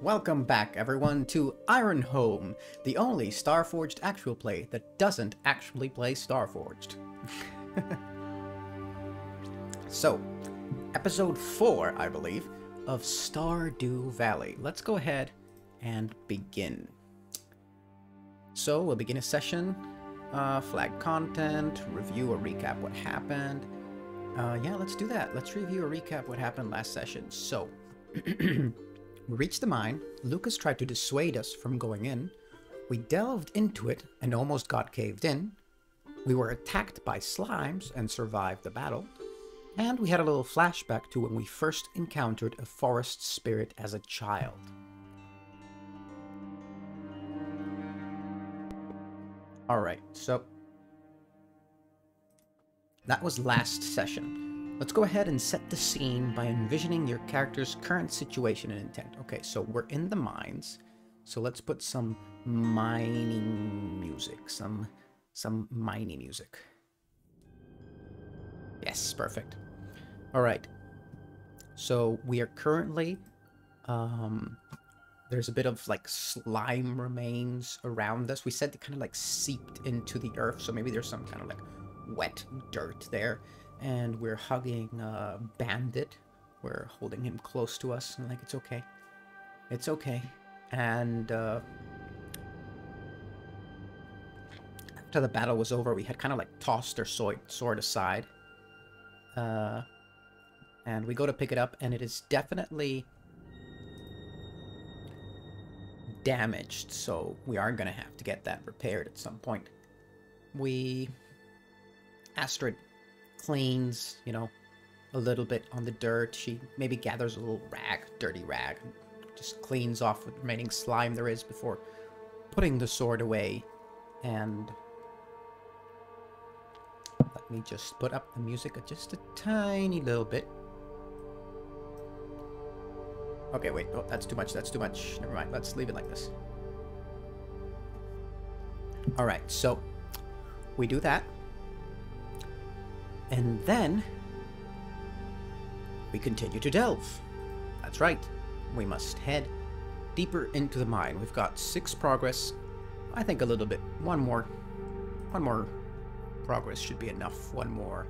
Welcome back, everyone, to Ironhome, the only Starforged actual play that doesn't actually play Starforged. So, episode 4, I believe, of Stardew Valley. Let's go ahead and begin. So, we'll begin a session, flag content, review or recap what happened. Yeah, let's do that. Let's review or recap what happened last session. So, we reached the mine. Lucas tried to dissuade us from going in. We delved into it and almost got caved in. We were attacked by slimes and survived the battle. And we had a little flashback to when we first encountered a forest spirit as a child. Alright, so that was last session. Let's go ahead and set the scene by envisioning your character's current situation and intent. Okay, so we're in the mines. So let's put some mining music. Some mining music. Yes, perfect. All right. So we are currently... there's a bit of like slime remains around us. We said they kind of like seeped into the earth. So maybe there's some kind of like wet dirt there. And we're hugging Bandit. We're holding him close to us, and like, it's okay. It's okay. And after the battle was over, we had kind of like tossed our sword aside. And we go to pick it up, and it is definitely damaged. So we are going to have to get that repaired at some point. Astrid cleans, you know, a little bit on the dirt. She maybe gathers a little rag, dirty rag, and just cleans off what remaining slime there is before putting the sword away. And let me just put up the music just a tiny little bit. Okay, wait, oh, that's too much, Never mind, let's leave it like this. Alright, so we do that. And then we continue to delve. That's right. We must head deeper into the mine. We've got 6 progress. I think a little bit. One more progress should be enough. One more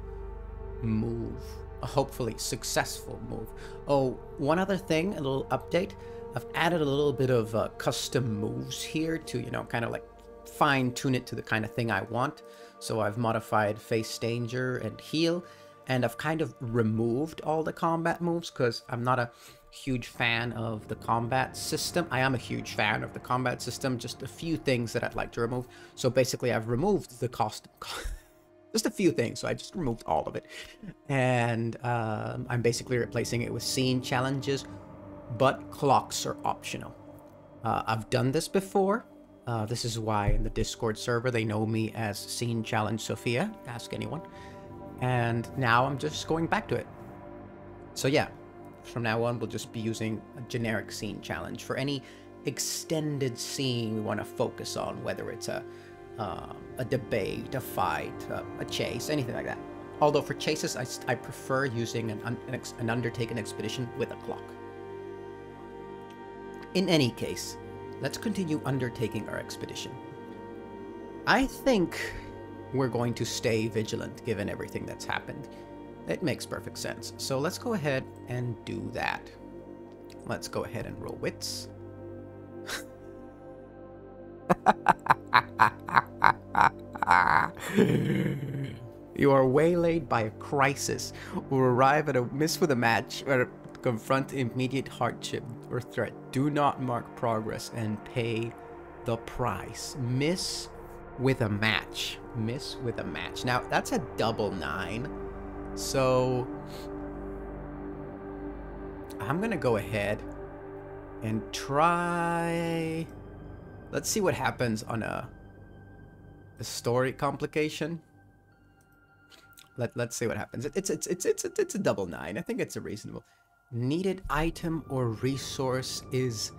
move. A hopefully successful move. Oh, one other thing, a little update. I've added a little bit of custom moves here to, you know, kind of like fine-tune it to the kind of thing I want. So I've modified face danger and heal, and I've kind of removed all the combat moves because I'm not a huge fan of the combat system. I am a huge fan of the combat system, just a few things that I'd like to remove. So basically I've removed the just a few things, so I just removed all of it. And I'm basically replacing it with scene challenges, but clocks are optional. I've done this before. This is why in the Discord server they know me as Scene Challenge Sophia. Ask anyone. And now I'm just going back to it. So yeah, from now on we'll just be using a generic scene challenge for any extended scene we want to focus on, whether it's a debate, a fight, a chase, anything like that. Although for chases, I prefer using an undertaken expedition with a clock. In any case, let's continue undertaking our expedition. I think we're going to stay vigilant given everything that's happened. It makes perfect sense. So let's go ahead and do that. Let's go ahead and roll wits. You are waylaid by a crisis or arrive at a miss with a match or confront immediate hardship or threat. Do not mark progress and pay the price. Miss with a match. Miss with a match. Now, that's a double 9. So I'm going to go ahead and try... Let's see what happens on a story complication. Let's see what happens. It's a double 9. I think it's a reasonable. Needed item or resource is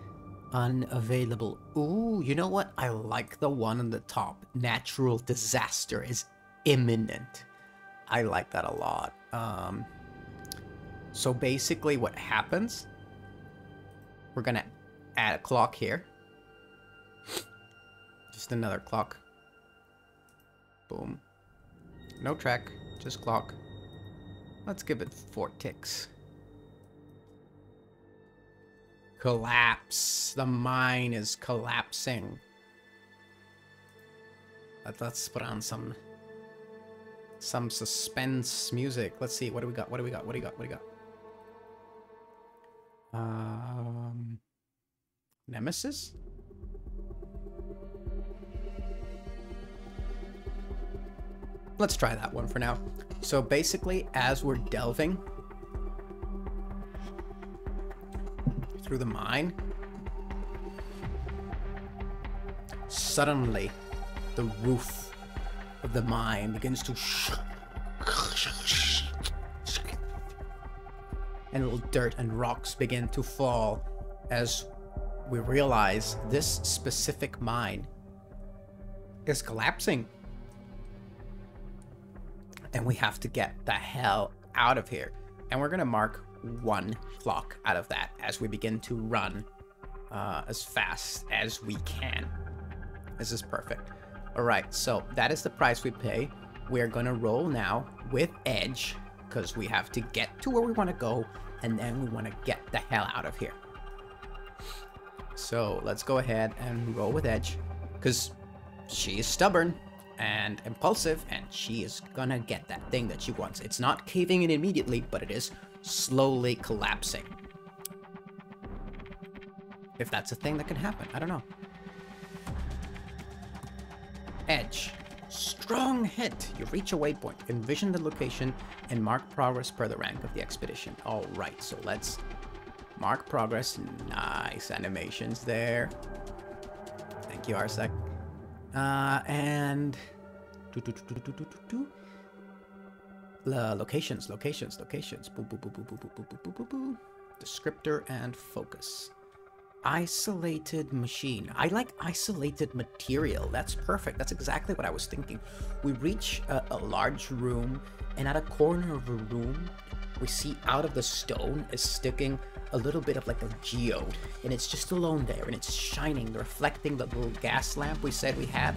unavailable. Ooh, you know what? I like the one on the top. Natural disaster is imminent. I like that a lot. So basically what happens, we're gonna add a clock here. Just another clock. Boom. No track, just clock. Let's give it 4 ticks. Collapse. The mine is collapsing. Let's put on some suspense music. Let's see. What do we got? What do we got? What do you got? What do you got? Nemesis? Let's try that one for now. So basically, as we're delving through the mine, suddenly the roof of the mine begins to and little dirt and rocks begin to fall as we realize this specific mine is collapsing. And we have to get the hell out of here. And we're gonna mark 1 clock out of that as we begin to run as fast as we can. This is perfect. All right, so that is the price we pay. We're gonna roll now with edge because we have to get to where we want to go, and then we want to get the hell out of here. So let's go ahead and roll with edge because she is stubborn and impulsive, and she is gonna get that thing that she wants. It's not caving in immediately, but it is slowly collapsing. If that's a thing that can happen, I don't know. Edge. Strong hit. You reach a waypoint. Envision the location and mark progress per the rank of the expedition. All right, so let's mark progress. Nice animations there. Thank you, Arsec. And locations. Boo, boo, boo, boo, boo, boo, boo, boo, boo, boo. Descriptor and focus. Isolated machine. I like isolated material. That's perfect. That's exactly what I was thinking. We reach a large room, and at a corner of a room, we see out of the stone is sticking a little bit of like a geode, and it's just alone there, and it's shining, reflecting the little gas lamp we said we had.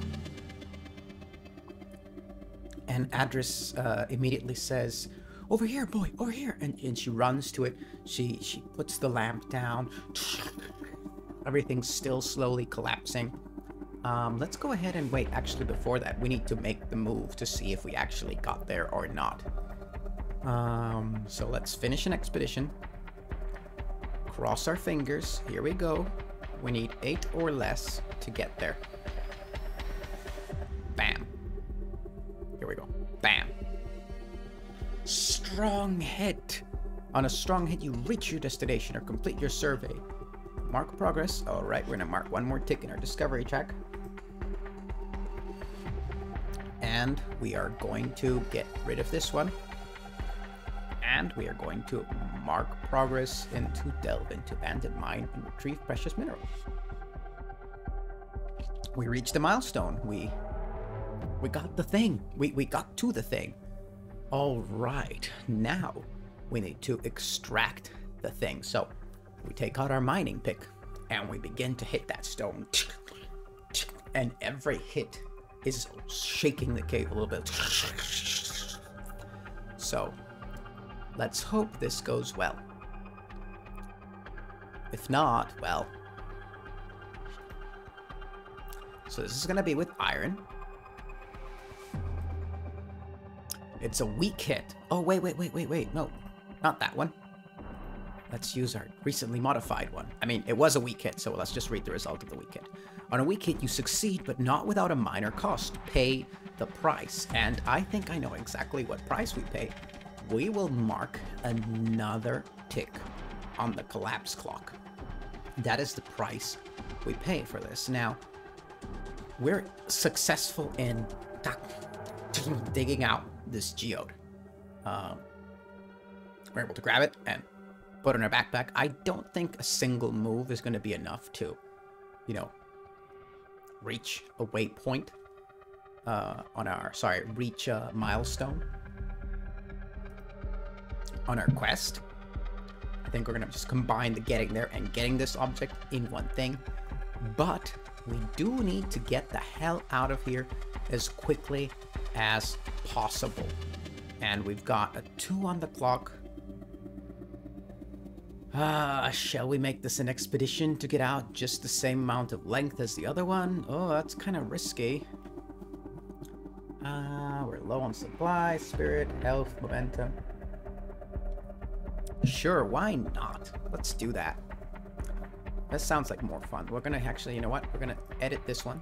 And Adris immediately says, "Over here, boy, over here!" And she runs to it. She puts the lamp down. Everything's still slowly collapsing. Let's go ahead and wait. Actually, before that, we need to make the move to see if we actually got there or not. So let's finish an expedition. Cross our fingers. Here we go. We need 8 or less to get there. Bam. Here we go. Bam. Strong hit. On a strong hit, you reach your destination or complete your survey. Mark progress. All right, we're gonna mark 1 more tick in our discovery check. And we are going to get rid of this one. And we are going to mark progress into delve into abandoned mine and retrieve precious minerals. We reached the milestone. We got the thing. We got to the thing. All right, now we need to extract the thing. So we take out our mining pick and we begin to hit that stone. And every hit is shaking the cave a little bit. So let's hope this goes well. If not, well. So this is gonna be with iron. It's a weak hit. Oh, wait. No, not that one. Let's use our recently modified one. I mean, it was a weak hit, so let's just read the result of the weak hit. On a weak hit, you succeed, but not without a minor cost. Pay the price. And I think I know exactly what price we pay. We will mark another tick on the collapse clock. That is the price we pay for this. Now, we're successful in digging out this geode. We're able to grab it and put it in our backpack. I don't think a single move is going to be enough to, you know, reach a waypoint reach a milestone on our quest. I think we're gonna just combine the getting there and getting this object in one thing. But we do need to get the hell out of here as quickly as possible. And we've got a 2 on the clock. Shall we make this an expedition to get out just the same amount of length as the other one? Oh, that's kind of risky. We're low on supply, spirit, health, momentum. Sure, why not? Let's do that. That sounds like more fun. We're gonna actually, you know what? We're gonna edit this one.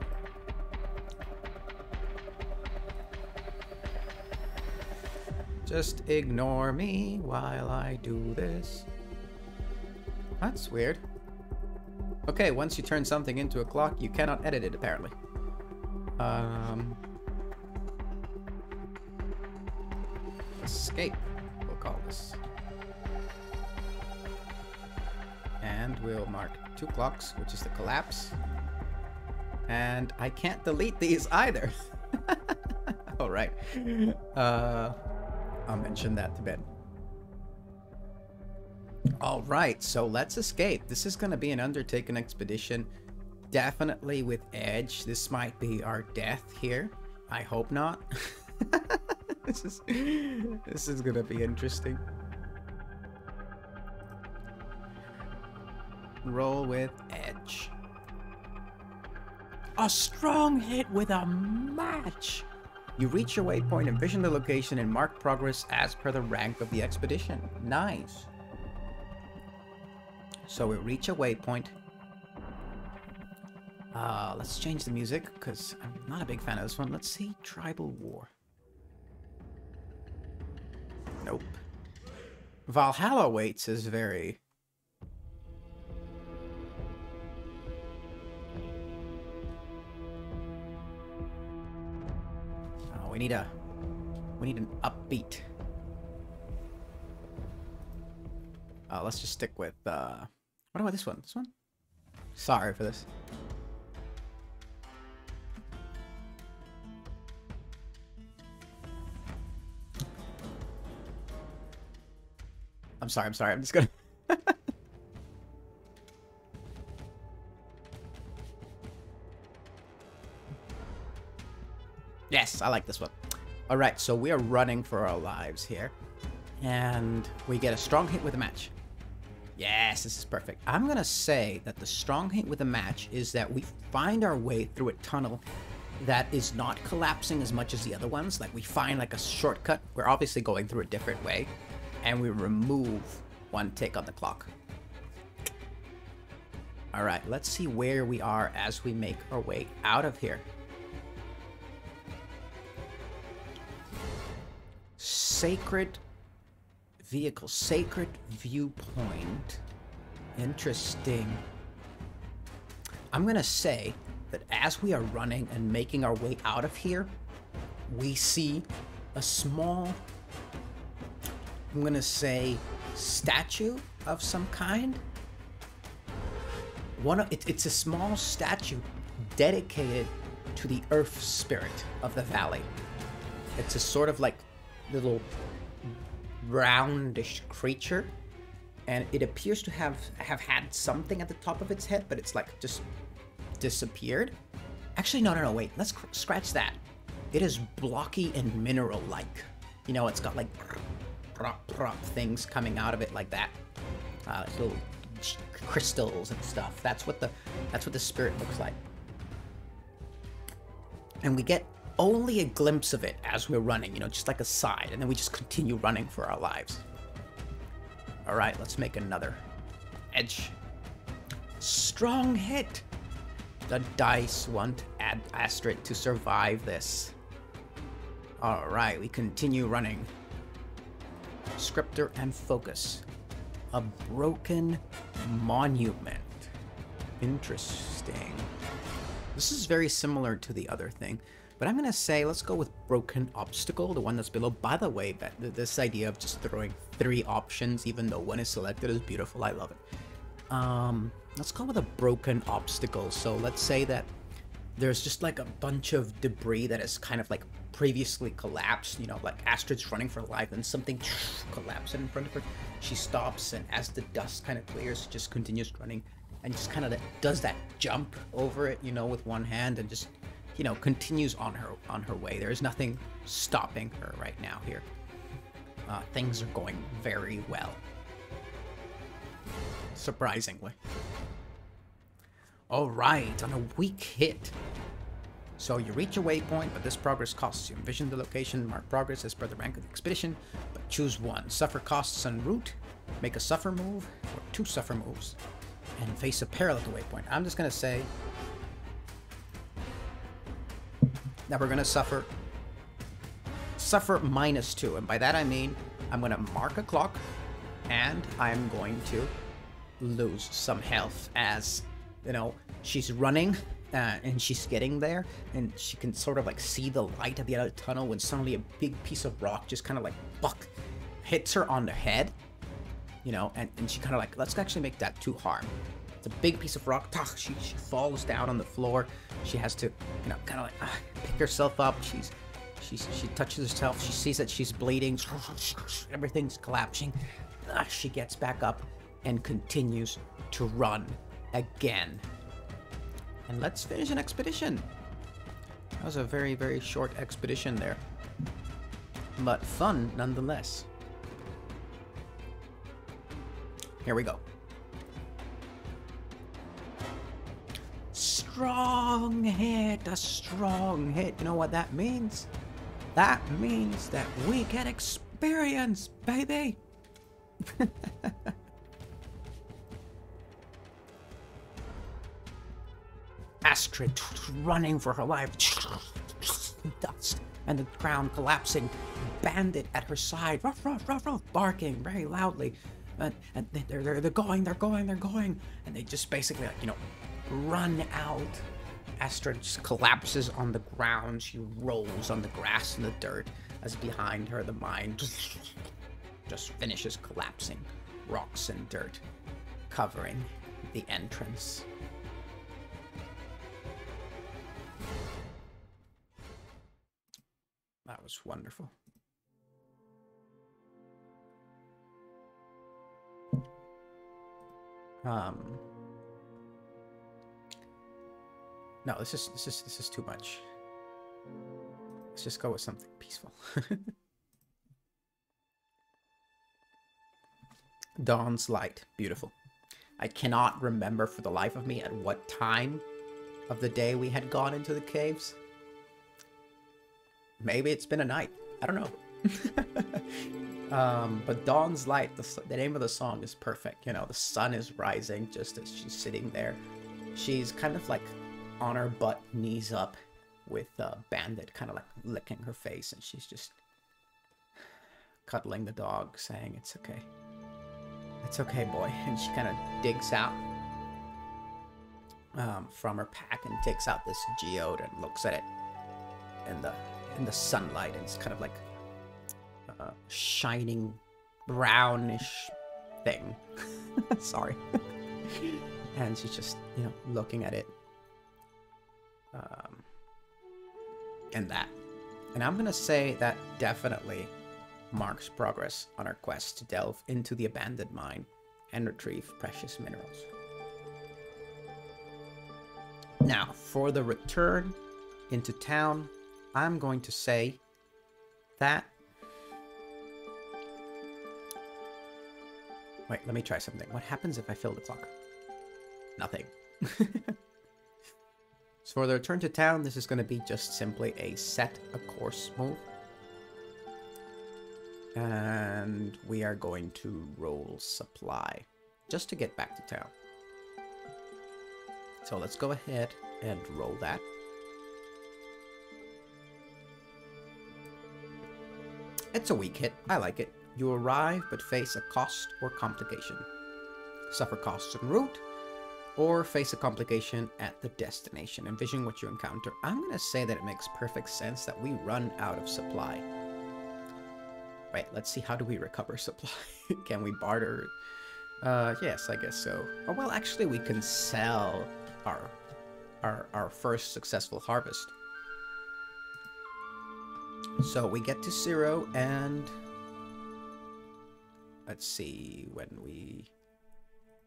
Just ignore me while I do this. That's weird. Okay, once you turn something into a clock, you cannot edit it, apparently. Escape, we'll call this. And we'll mark 2 clocks, which is the collapse. And I can't delete these either. Alright. I'll mention that to Ben. Alright, so let's escape. This is going to be an undertaken expedition. Definitely with edge. This might be our death here. I hope not. This is going to be interesting. Roll with edge. A strong hit with a match. You reach your waypoint, envision the location, and mark progress as per the rank of the expedition. Nice. So we reach a waypoint. Let's change the music because I'm not a big fan of this one. Let's see, Tribal War. Nope. Valhalla Waits is very... Oh, we need an upbeat. Let's just stick with, what about this one? This one? Sorry for this. I'm sorry, I'm just gonna... Yes, I like this one. Alright, so we are running for our lives here. And we get a strong hit with a match. Yes, this is perfect. I'm gonna say that the strong hit with a match is that we find our way through a tunnel that is not collapsing as much as the other ones. Like, we find like a shortcut. We're obviously going through a different way. And we remove 1 tick on the clock. Alright, let's see where we are as we make our way out of here. Sacred vehicle, sacred viewpoint. Interesting. I'm gonna say that as we are running and making our way out of here, we see a small, I'm gonna say, statue of some kind. It's a small statue dedicated to the earth spirit of the valley. It's a sort of like little roundish creature, and it appears to have had something at the top of its head, but it's like just disappeared. Actually, no, wait, let's scratch that. It is blocky and mineral-like. You know, it's got like prop things coming out of it like that. Little crystals and stuff. That's what the spirit looks like. And we get only a glimpse of it as we're running, you know, just like a side, and then we just continue running for our lives. All right, let's make another edge. Strong hit. The dice want asterisk to survive this. All right, we continue running. Scriptor and focus. A broken monument. Interesting. This is very similar to the other thing, but I'm gonna say let's go with broken obstacle, the one that's below. By the way, this idea of just throwing 3 options, even though one is selected, is beautiful. I love it. Let's go with a broken obstacle. So let's say that there's just like a bunch of debris that is kind of like previously collapsed, you know, like Astrid's running for life and something collapses in front of her. She stops, and as the dust kind of clears, she just continues running and just kind of does that jump over it, you know, with one hand, and just, you know, continues on her way. There's nothing stopping her right now here. Things are going very well, surprisingly. All right, on a weak hit. So you reach a waypoint, but this progress costs you. Envision the location, mark progress as per the rank of the expedition, but choose one. Suffer costs en route, make a suffer move, or 2 suffer moves, and face a peril at the waypoint. I'm just gonna say that we're gonna suffer -2, and by that I mean I'm gonna mark a clock, and I'm going to lose some health as, you know, she's running and she's getting there, and she can sort of like see the light at the end of the tunnel when suddenly a big piece of rock just kind of like hits her on the head, you know, and she kind of like, let's actually make that 2 harm. It's a big piece of rock. She falls down on the floor. She has to, you know, kind of like pick herself up. She touches herself. She sees that she's bleeding. Everything's collapsing. She gets back up and continues to run again. And let's finish an expedition. That was a very, very short expedition there, but fun nonetheless. Here we go. Strong hit, a strong hit. You know what that means? That means that we get experience, baby. Astrid running for her life. Dust and the ground collapsing. Bandit at her side. Ruff, ruff, ruff, ruff, barking very loudly. And they're going. And they just basically, like, you know, run out. Astrid just collapses on the ground. She rolls on the grass and the dirt as behind her the mine just finishes collapsing. Rocks and dirt covering the entrance. That was wonderful. No, this is too much. Let's just go with something peaceful. Dawn's light, beautiful. I cannot remember for the life of me at what time of the day we had gone into the caves. Maybe it's been a night. I don't know. But Dawn's Light, the name of the song is perfect. You know, the sun is rising just as she's sitting there. She's kind of like on her butt, knees up, with Bandit kind of like licking her face, and she's just cuddling the dog, saying, "It's okay. It's okay, boy." And she kind of digs out from her pack and takes out this geode and looks at it in the sunlight, and it's kind of like a shining brownish thing. Sorry. And she's just, you know, looking at it. And I'm gonna say that definitely marks progress on our quest to delve into the abandoned mine and retrieve precious minerals. Now, for the return into town, I'm going to say that... Wait, let me try something. What happens if I fill the clock? Nothing. So for the return to town, this is going to be just simply a set a course move. And we are going to roll supply just to get back to town. So let's go ahead and roll that. It's a weak hit. I like it. You arrive but face a cost or complication. Suffer costs en route, or face a complication at the destination. Envision what you encounter. I'm going to say that it makes perfect sense that we run out of supply. Wait, let's see. How do we recover supply? Can we barter? Yes, I guess so. Oh, well, actually, we can sell our our first successful harvest. So we get to 0 and let's see, when we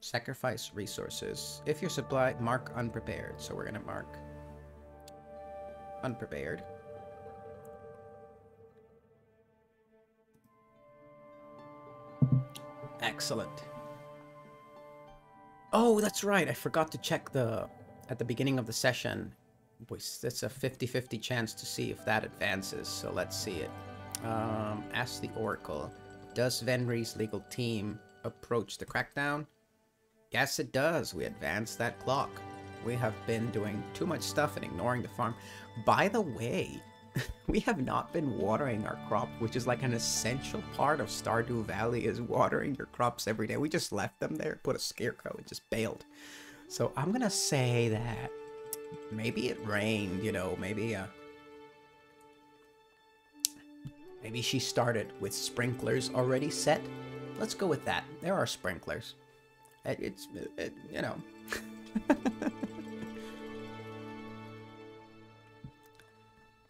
sacrifice resources. If you're supplied, mark unprepared. So we're gonna mark unprepared. Excellent. Oh, that's right. I forgot to check at the beginning of the session. It's a 50-50 chance to see if that advances. So let's see it. Ask the Oracle. Does Venry's legal team approach the crackdown? Yes, it does. We advanced that clock. We have been doing too much stuff and ignoring the farm. By the way, we have not been watering our crop, which is like an essential part of Stardew Valley, is watering your crops every day. We just left them there, put a scarecrow, and just bailed. So I'm gonna say that maybe it rained, you know, maybe she started with sprinklers already set. Let's go with that. There are sprinklers. It's you know.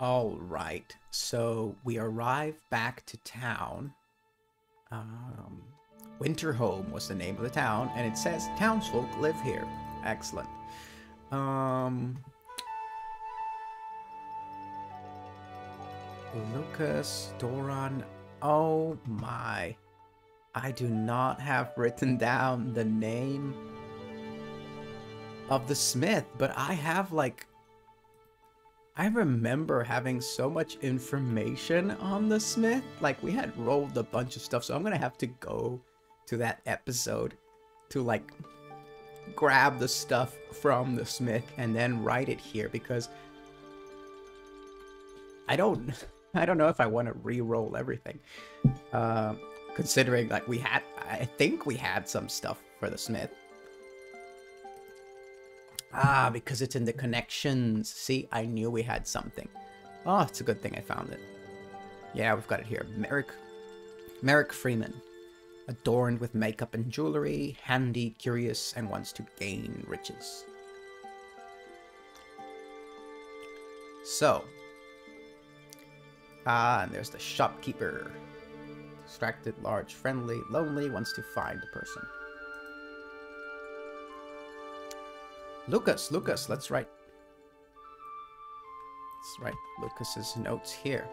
All right, so we arrive back to town. Winterhome was the name of the town, and it says townsfolk live here. Excellent. Lucas, Doran. Oh my. I do not have written down the name of the smith, but I have like... I remember having so much information on the smith. Like, we had rolled a bunch of stuff, so I'm gonna have to go to that episode to like grab the stuff from the smith and then write it here, because I don't know if I want to re-roll everything. Considering like I think we had some stuff for the smith. Ah, because it's in the connections. See, I knew we had something. Oh, it's a good thing I found it. Yeah, we've got it here. Merrick Freeman. Adorned with makeup and jewelry, handy, curious, and wants to gain riches. So. Ah, and there's the shopkeeper. Distracted, large, friendly, lonely, wants to find a person. Lucas, let's write Lucas's notes here.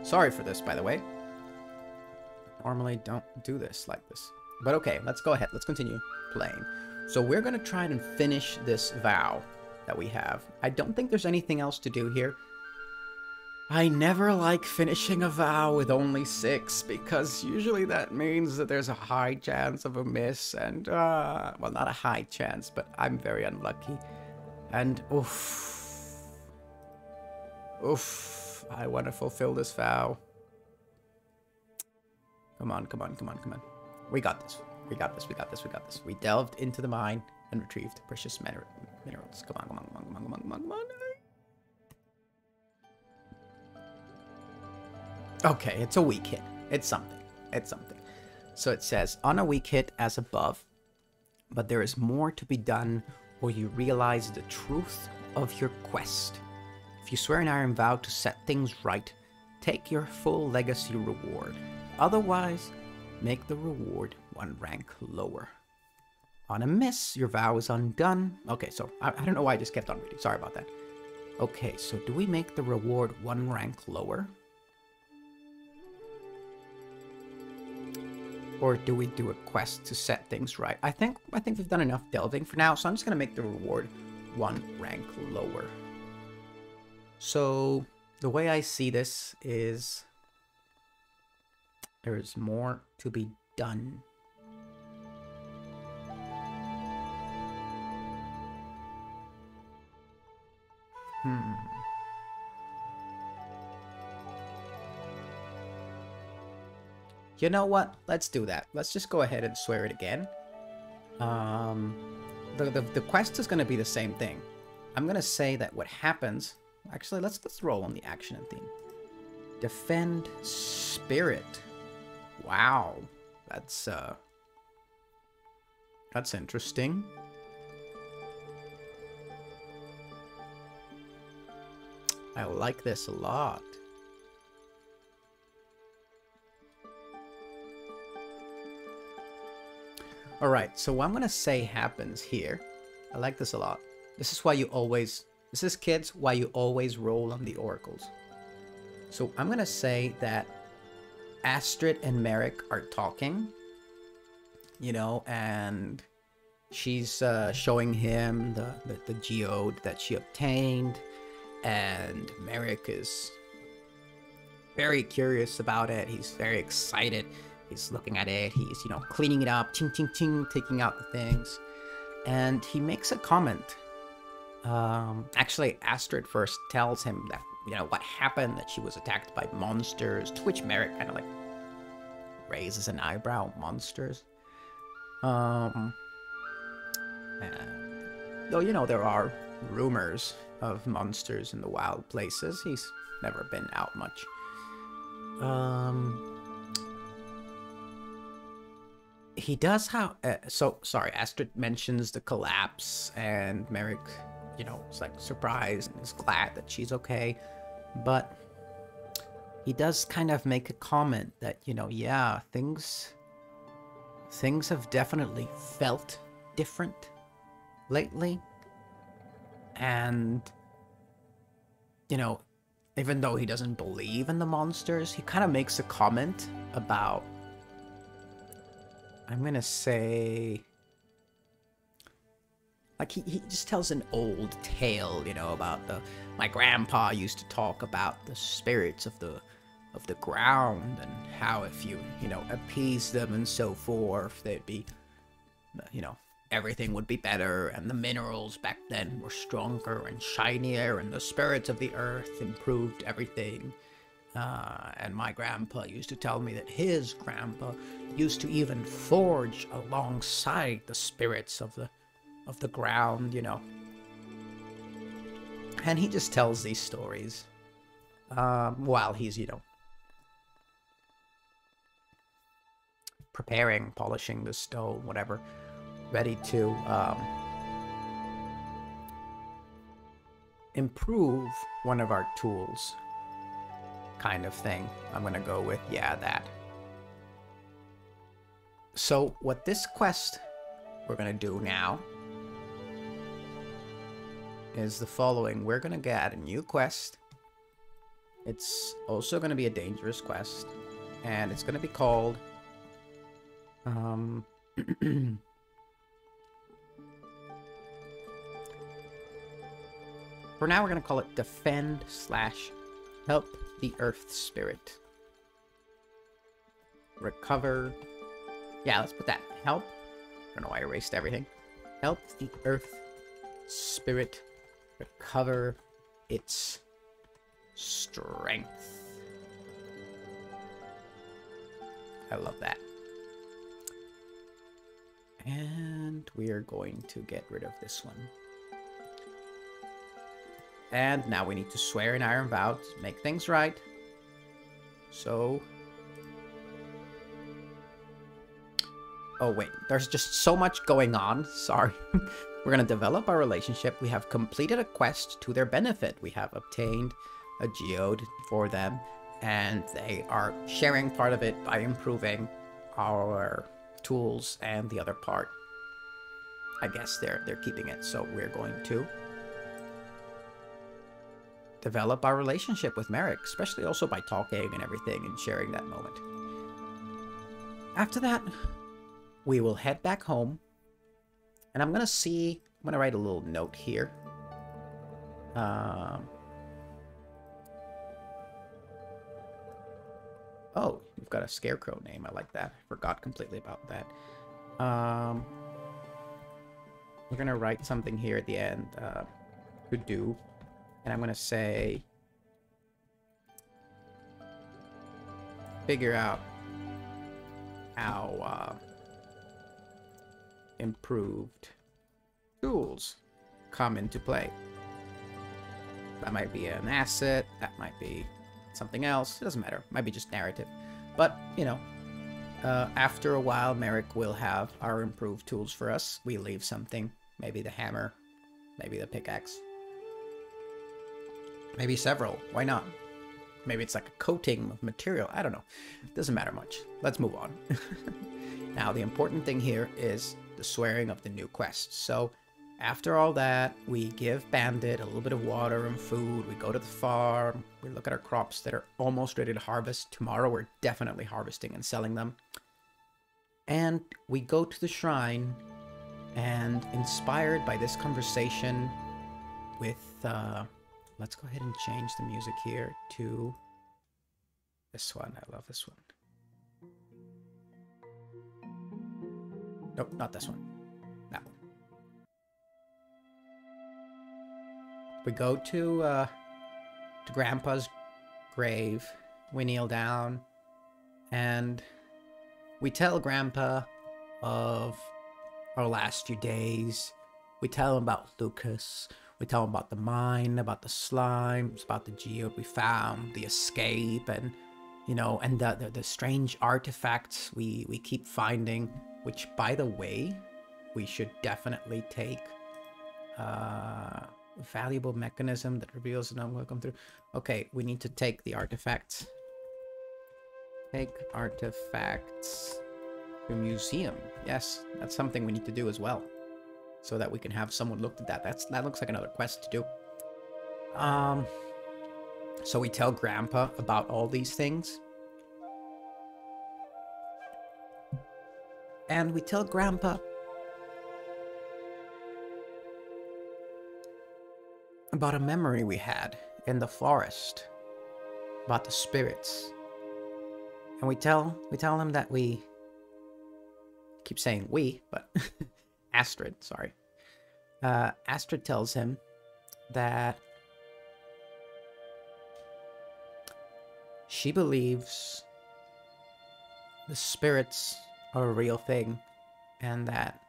Sorry for this, by the way. Normally don't do this like this. But okay, let's go ahead. Let's continue playing. So we're going to try and finish this vow that we have. I don't think there's anything else to do here. I never like finishing a vow with only 6, because usually that means that there's a high chance of a miss, and, well, not a high chance, but I'm very unlucky. And, oof, I want to fulfill this vow. Come on. We got this. We delved into the mine and retrieved precious minerals. Come on. Okay, it's a weak hit. It's something. So it says, on a weak hit as above, but there is more to be done, or you realize the truth of your quest. If you swear an iron vow to set things right, take your full legacy reward. Otherwise, make the reward 1 rank lower. On a miss, your vow is undone. Okay, so I don't know why I just kept on reading. Sorry about that. Okay, so do we make the reward 1 rank lower? Or do we do a quest to set things right? I think we've done enough delving for now, so I'm just going to make the reward 1 rank lower. So the way I see this is there is more to be done. You know what? Let's do that. Let's just go ahead and swear it again. The quest is going to be the same thing. I'm going to say that what happens... Actually, let's roll on the action and theme. Defend spirit. Wow. That's interesting. I like this a lot. Alright, so what I'm gonna say happens here. I like this a lot. This is why you always... This is, kids, why you always roll on the oracles. So I'm gonna say that Astrid and Merrick are talking. You know, and she's showing him the geode that she obtained. And Merrick is very curious about it. He's very excited. He's looking at it. He's, you know, cleaning it up, ching, ching, ching, taking out the things. And he makes a comment. Actually, Astrid first tells him that, you know, what happened, that she was attacked by monsters, to which Merrick kind of like raises an eyebrow. Monsters? And, though, you know, there are rumors of monsters in the wild places. He's never been out much. He does how... sorry, Astrid mentions the collapse, and Merrick, you know, is like surprised and is glad that she's okay. But he does kind of make a comment that, you know, yeah, things have definitely felt different lately. And, you know, even though he doesn't believe in the monsters, he kind of makes a comment about... I'm gonna say... Like, he just tells an old tale, you know, about my grandpa used to talk about the spirits of the ground, and how if you know, appease them and so forth, they'd be, you know, everything would be better, and the minerals back then were stronger and shinier, and the spirits of the earth improved everything. And my grandpa used to tell me that his grandpa used to even forge alongside the spirits of the ground, you know. And he just tells these stories while he's, you know, preparing, polishing the stone, whatever, ready to improve one of our tools, kind of thing. I'm gonna go with, yeah, that. So what this quest we're gonna do now is the following. We're gonna get a new quest. It's also gonna be a dangerous quest, and it's gonna be called for now we're gonna call it Defend / Help the Earth Spirit. Recover. Yeah, let's put that. Help. I don't know why I erased everything. Help the Earth Spirit recover its strength. I love that. And we are going to get rid of this one. And now we need to swear an iron vow to make things right. So... Oh, wait. There's just so much going on. Sorry. We're going to develop our relationship. We have completed a quest to their benefit. We have obtained a geode for them. And they are sharing part of it by improving our tools, and the other part, I guess they're keeping it. So we're going to develop our relationship with Merrick, especially also by talking and everything and sharing that moment. After that, we will head back home, and I'm gonna write a little note here. Oh, you've got a scarecrow name. I like that. Forgot completely about that. We're gonna write something here at the end to do, and I'm gonna say figure out how improved tools come into play. That might be an asset, that might be something else, it doesn't matter, might be just narrative. But, you know, after a while, Merrick will have our improved tools for us. We leave something, maybe the hammer, maybe the pickaxe. Maybe several. Why not? Maybe it's like a coating of material. I don't know. Doesn't matter much. Let's move on. Now, the important thing here is the swearing of the new quest. So, after all that, we give Bandit a little bit of water and food. We go to the farm. We look at our crops that are almost ready to harvest. Tomorrow, we're definitely harvesting and selling them. And we go to the shrine, and inspired by this conversation with... let's go ahead and change the music here to this one. I love this one. Nope, not this one. That one. We go to Grandpa's grave. We kneel down, and we tell Grandpa of our last few days. We tell him about Lucas. We tell him about the mine, about the slimes, about the geode we found, the escape, and, you know, and the strange artifacts we keep finding, which, by the way, we should definitely take. Valuable mechanism that reveals an welcome through. Okay, we need to take the artifacts. Take artifacts to museum. Yes, that's something we need to do as well, so that we can have someone look at that. That looks like another quest to do. So we tell Grandpa about all these things. And we tell Grandpa about a memory we had in the forest about the spirits. And we tell him that we keep saying we, but Astrid, sorry. Astrid tells him that she believes the spirits are a real thing, and that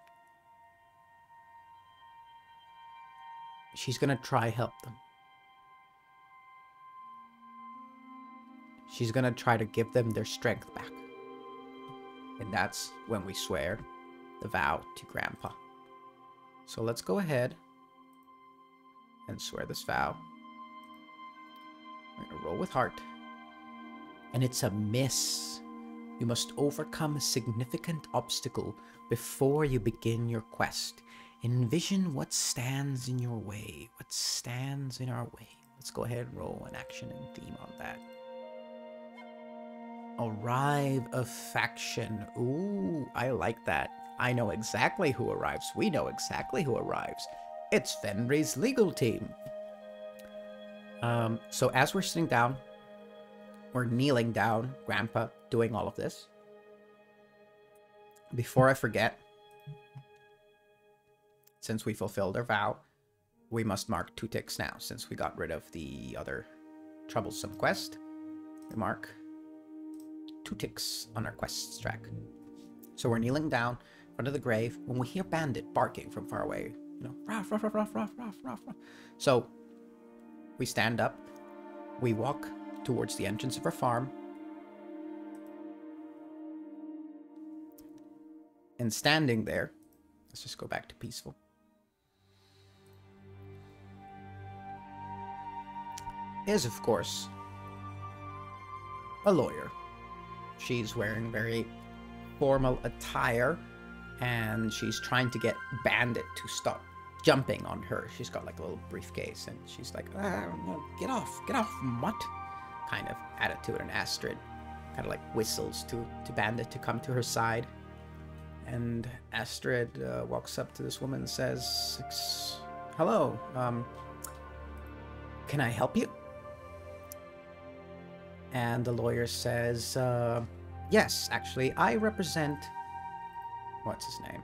she's gonna try help them. She's gonna try to give them their strength back. And that's when we swear the vow to Grandpa. So let's go ahead and swear this vow. We're gonna roll with heart. And it's a miss. You must overcome a significant obstacle before you begin your quest. Envision what stands in your way. What stands in our way. Let's go ahead and roll an action and theme on that. Arrive a faction. Ooh, I like that. I know exactly who arrives. We know exactly who arrives. It's Fenry's legal team. So as we're sitting down, we're kneeling down, Grandpa doing all of this. Before I forget, since we fulfilled our vow, we must mark 2 ticks now, since we got rid of the other troublesome quest. We mark 2 ticks on our quests track. So we're kneeling down in front of the grave when we hear Bandit barking from far away. You know, ruff, ruff, ruff, ruff, ruff, ruff, ruff, ruff. So we stand up, we walk towards the entrance of our farm, and standing there, let's just go back to peaceful, is, of course, a lawyer. She's wearing very formal attire, and she's trying to get Bandit to stop jumping on her. She's got like a little briefcase, and she's like, get off, mutt, kind of attitude. And Astrid kind of like whistles to Bandit to come to her side. And Astrid walks up to this woman and says, hello, can I help you? And the lawyer says, yes, actually, I represent... What's his name?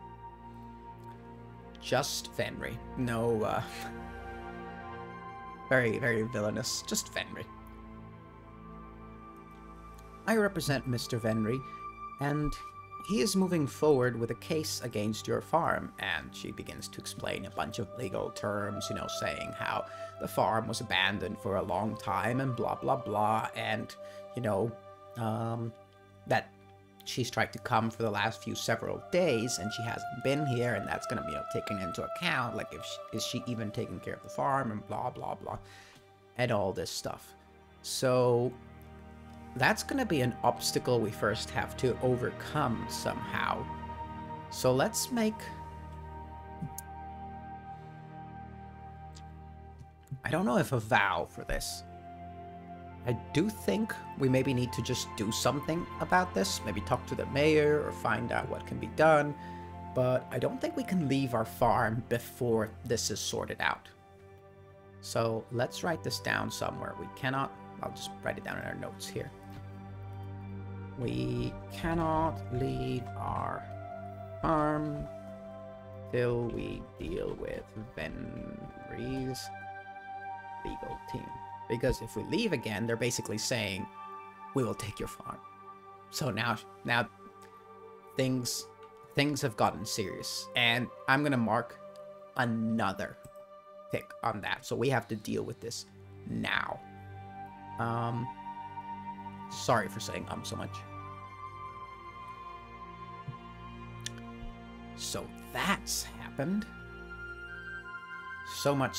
Just Fenry. No, very, very villainous. Just Fenry. I represent Mr. Fenry, and he is moving forward with a case against your farm. And she begins to explain a bunch of legal terms, you know, saying how the farm was abandoned for a long time and blah, blah, blah. And, you know, that she's tried to come for the last several days and she hasn't been here, and that's going to be, you know, taken into account. Like, is she even taking care of the farm and blah, blah, blah. and all this stuff. So that's going to be an obstacle we first have to overcome somehow. So let's make... I don't know if a vow for this. I do think we maybe need to just do something about this. Maybe talk to the mayor or find out what can be done. But I don't think we can leave our farm before this is sorted out. So let's write this down somewhere. We cannot... I'll just write it down in our notes here. We cannot leave our farm till we deal with Venry's legal team. Because if we leave again, they're basically saying, we will take your farm. So now things have gotten serious. And I'm going to mark another tick on that. So we have to deal with this now. Sorry for saying so much. So that's happened. So much.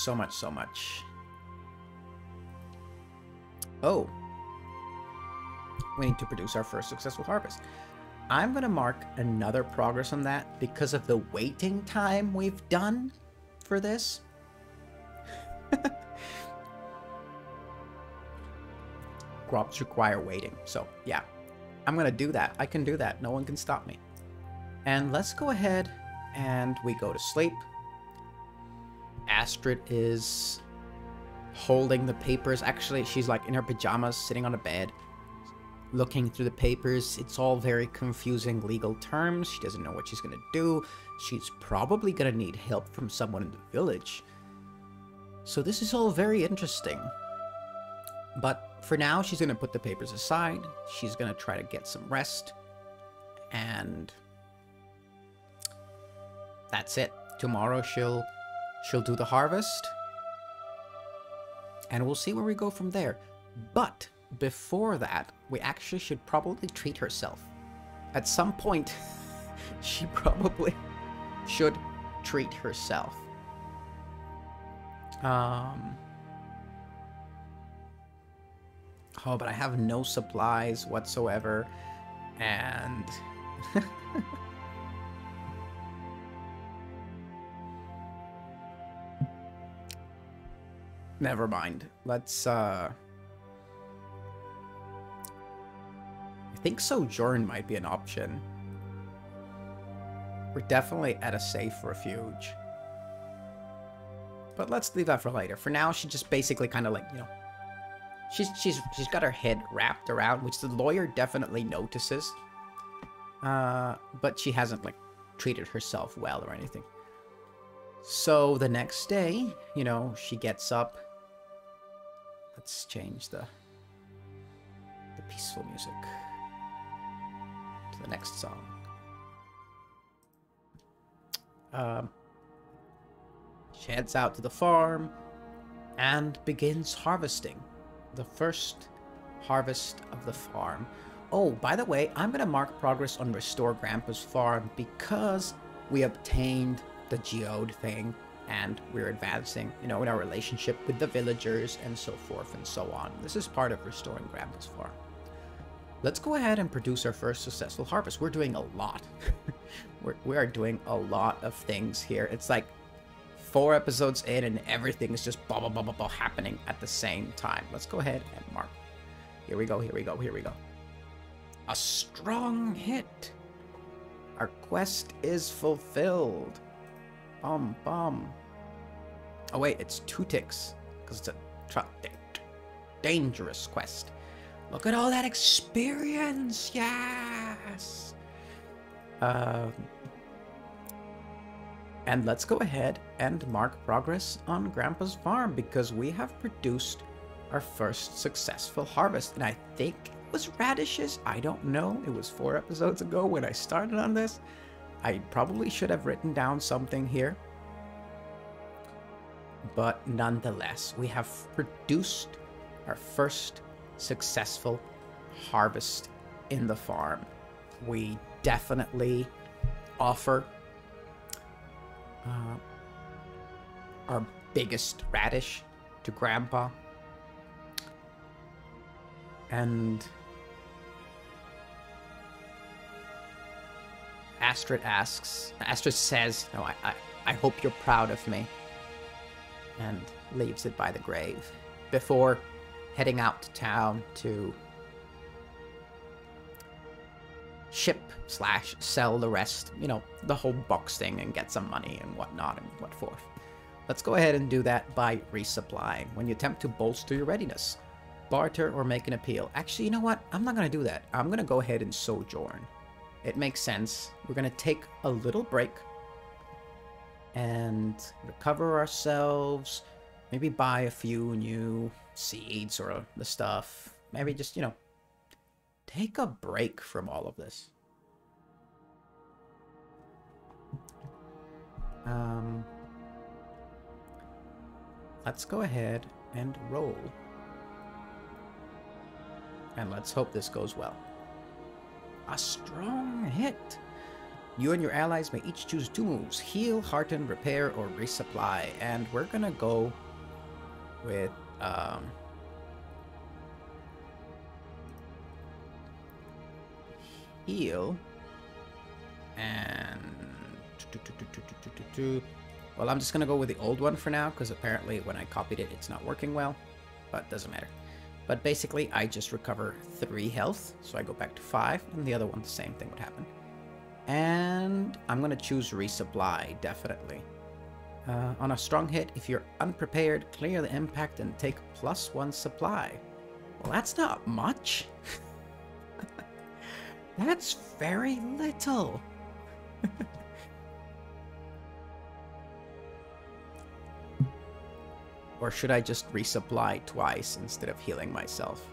Oh. We need to produce our first successful harvest. I'm going to mark another progress on that because of the waiting time we've done for this. Crops require waiting. So, yeah. I'm going to do that. I can do that. No one can stop me. And let's go ahead and we go to sleep. Astrid is holding the papers. Actually, she's like in her pajamas, sitting on a bed, looking through the papers. It's all very confusing legal terms. She doesn't know what she's going to do. She's probably going to need help from someone in the village. So this is all very interesting. But for now, she's going to put the papers aside. She's going to try to get some rest. And that's it. Tomorrow she'll do the harvest. And we'll see where we go from there. But before that, we actually should probably treat herself. At some point, she probably should treat herself. Oh, but I have no supplies whatsoever. And... never mind. Let's, I think sojourn might be an option. We're definitely at a safe refuge. But let's leave that for later. For now, she just basically kind of like, you know... She's got her head wrapped around, which the lawyer definitely notices. But she hasn't, like, treated herself well or anything. So the next day, you know, she gets up. Let's change the peaceful music to the next song. She heads out to the farm and begins harvesting. The first harvest of the farm. Oh, by the way, I'm going to mark progress on Restore Grandpa's farm because we obtained the geode thing and we're advancing, you know, in our relationship with the villagers and so forth and so on. This is part of Restoring Grandpa's farm. Let's go ahead and produce our first successful harvest. We're doing a lot. we are doing a lot of things here. It's like 4 episodes in and everything is just blah, blah, blah, blah, blah happening at the same time. Let's go ahead and mark. Here we go. A strong hit. Our quest is fulfilled. Bum. Oh wait, it's 2 ticks because it's a dangerous quest. Look at all that experience. Yes. And let's go ahead and mark progress on Grandpa's farm because we have produced our first successful harvest. And I think it was radishes. I don't know. It was 4 episodes ago when I started on this. I probably should have written down something here. But nonetheless, we have produced our first successful harvest in the farm. We definitely offer our biggest radish to Grandpa And Astrid says, no, I hope you're proud of me. And leaves it by the grave before heading out to town to ship/sell the rest, you know, the whole box thing, and get some money and whatnot and what forth. Let's go ahead and do that by resupplying. When you attempt to bolster your readiness, barter or make an appeal. Actually, you know what? I'm not going to do that. I'm going to go ahead and sojourn. It makes sense. We're going to take a little break and recover ourselves. Maybe buy a few new seeds or the stuff. Maybe just, you know, take a break from all of this. Let's go ahead and roll. And let's hope this goes well. A strong hit. You and your allies may each choose 2 moves. Heal, hearten, repair, or resupply. And we're gonna go with heal. And well, I'm just gonna go with the old one for now, because apparently when I copied it, it's not working well. But doesn't matter. But basically, I just recover 3 health, so I go back to 5, and the other one, the same thing would happen. And I'm gonna choose resupply, definitely. On a strong hit, if you're unprepared, clear the impact and take +1 supply. Well, that's not much. That's very little. Or should I just resupply twice instead of healing myself?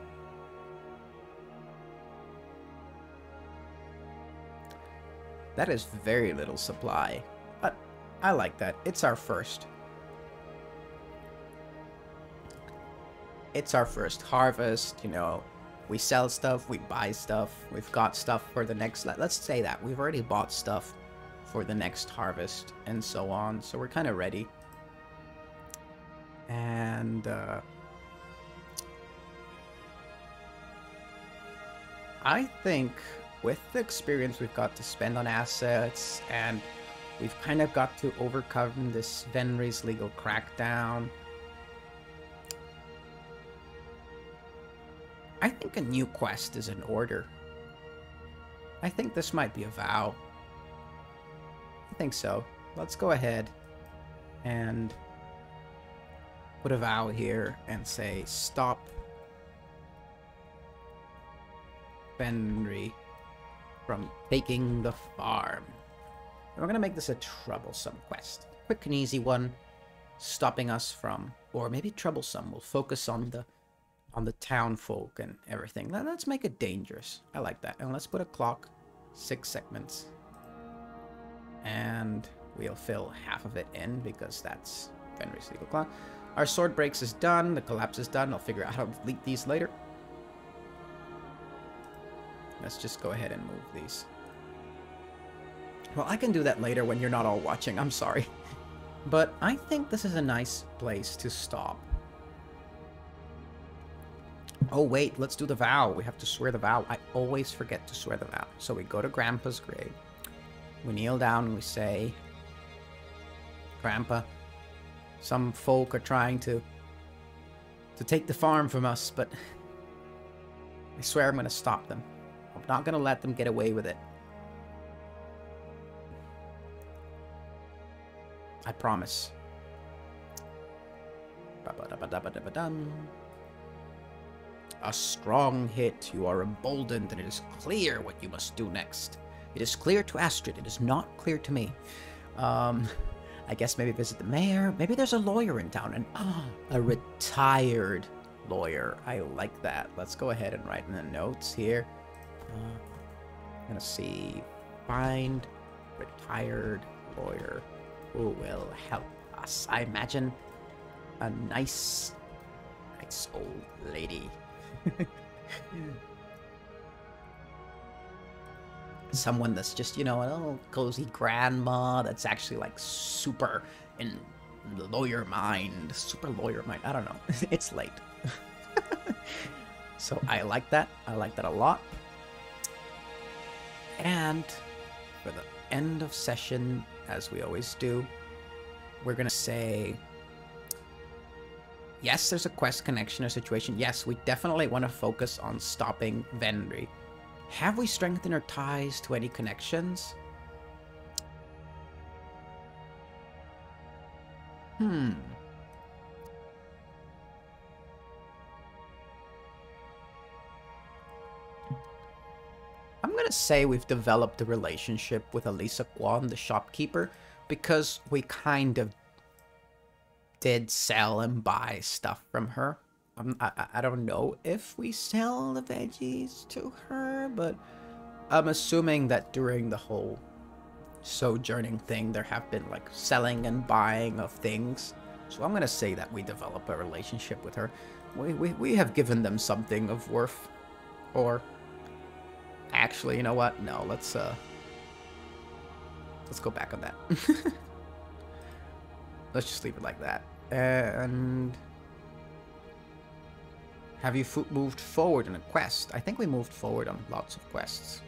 That is very little supply, but I like that. It's our first. It's our first harvest, you know. We sell stuff, we buy stuff, we've got stuff for the next... Let's say that. We've already bought stuff for the next harvest and so on, so we're kind of ready. And I think with the experience we've got to spend on assets, and we've kind of got to overcome this Venry's legal crackdown, I think a new quest is in order. I think this might be a vow. I think so. Let's go ahead and put a vow here and say, stop Venry from taking the farm. And we're going to make this a troublesome quest. Quick and easy one, stopping us from, or maybe troublesome. We'll focus on the town folk and everything. Let's make it dangerous. I like that. And let's put a clock, 6 segments. And we'll fill half of it in because that's Venry's legal clock. Our sword breaks is done. The collapse is done. I'll figure out how to delete these later. Let's just go ahead and move these. Well, I can do that later when you're not all watching. I'm sorry. But I think this is a nice place to stop. Oh, wait. Let's do the vow. We have to swear the vow. I always forget to swear the vow. So we go to Grandpa's grave. We kneel down and we say, Grandpa, some folk are trying to take the farm from us, but I swear I'm going to stop them. I'm not going to let them get away with it. I promise. A strong hit. You are emboldened, and it is clear what you must do next. It is clear to Astrid. It is not clear to me. I guess maybe visit the mayor. Maybe there's a lawyer in town. And a retired lawyer. I like that. Let's go ahead and write in the notes here. I'm going to see. Find retired lawyer who will help us. I imagine a nice old lady. Someone that's just, you know, a little cozy grandma that's actually like super in the lawyer mind. Super lawyer mind. I don't know. It's late. So I like that. I like that a lot. And for the end of session, as we always do, we're going to say, yes, there's a quest connection or situation. Yes, we definitely want to focus on stopping Vendry. Have we strengthened our ties to any connections? I'm going to say we've developed a relationship with Elisa Kwan, the shopkeeper, because we kind of did sell and buy stuff from her. I don't know if we sell the veggies to her, but I'm assuming that during the whole sojourning thing, there have been like selling and buying of things. So I'm going to say that we develop a relationship with her. We have given them something of worth. Or actually, you know what? No, let's go back on that. Let's just leave it like that. And have you moved forward in a quest? I think we moved forward on lots of quests.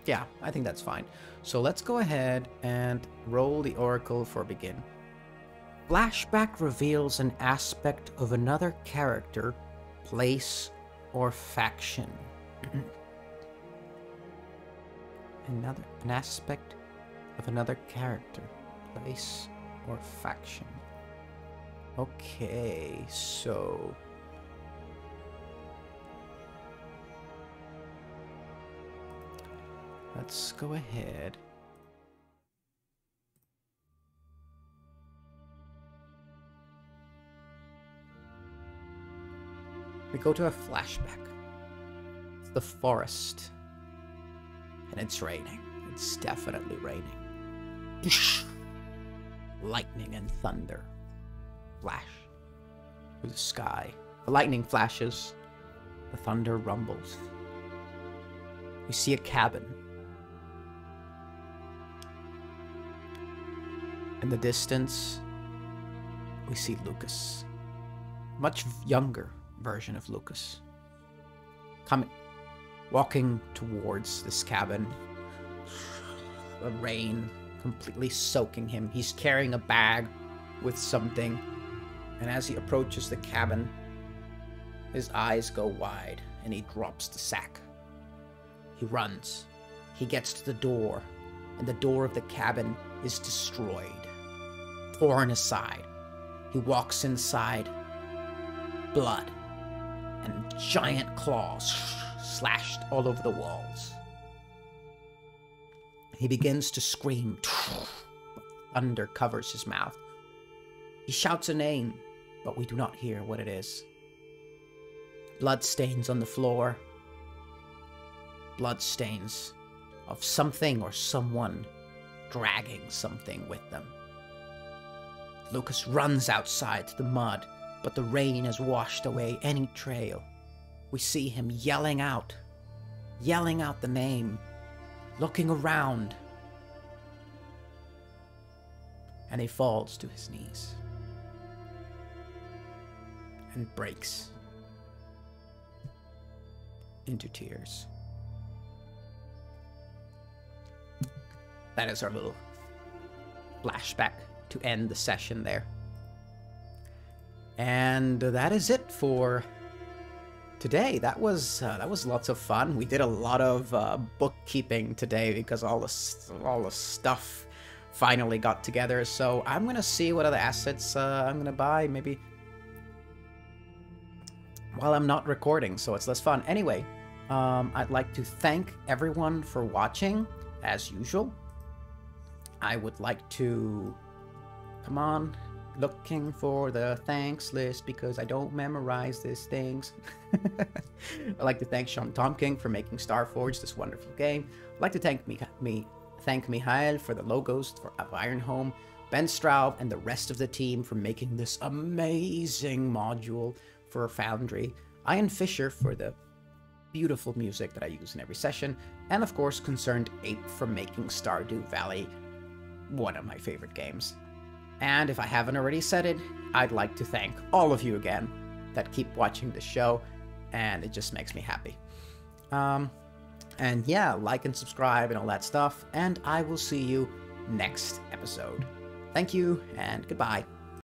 Yeah, I think that's fine. So let's go ahead and roll the Oracle for begin. Flashback reveals an aspect of another character, place, or faction. An aspect of another character, place, or faction. Okay, so let's go ahead. We go to a flashback. It's the forest. And it's raining. It's definitely raining. Lightning and thunder flash through the sky. The lightning flashes. The thunder rumbles. We see a cabin. In the distance, we see Lucas. Much younger version of Lucas. Walking towards this cabin. The rain completely soaking him. He's carrying a bag with something. And as he approaches the cabin, his eyes go wide and he drops the sack. He runs. He gets to the door, and the door of the cabin is destroyed, torn aside. He walks inside. Blood and giant claws slashed all over the walls. He begins to scream. Thunder covers his mouth. He shouts a name, but we do not hear what it is. Blood stains on the floor. Blood stains of something or someone dragging something with them. Lucas runs outside to the mud, but the rain has washed away any trail. We see him yelling out the name, looking around, and he falls to his knees and breaks into tears. That is our little flashback to end the session there. And that is it for today. That was lots of fun. We did a lot of bookkeeping today because all the stuff finally got together. So I'm gonna see what other assets I'm gonna buy, maybe while I'm not recording, so it's less fun. Anyway, I'd like to thank everyone for watching, as usual. I would like to, come on, looking for the thanks list because I don't memorize these things. I'd like to thank Sean Tomking for making Starforge this wonderful game. I'd like to thank Mihail for the logos of Ironhome, Ben Straub and the rest of the team for making this amazing module for Foundry, Ian Fisher for the beautiful music that I use in every session, and of course ConcernedApe for making Stardew Valley one of my favorite games. And if I haven't already said it, I'd like to thank all of you again that keep watching the show, and it just makes me happy. And yeah, like and subscribe and all that stuff, and I will see you next episode. Thank you, and goodbye.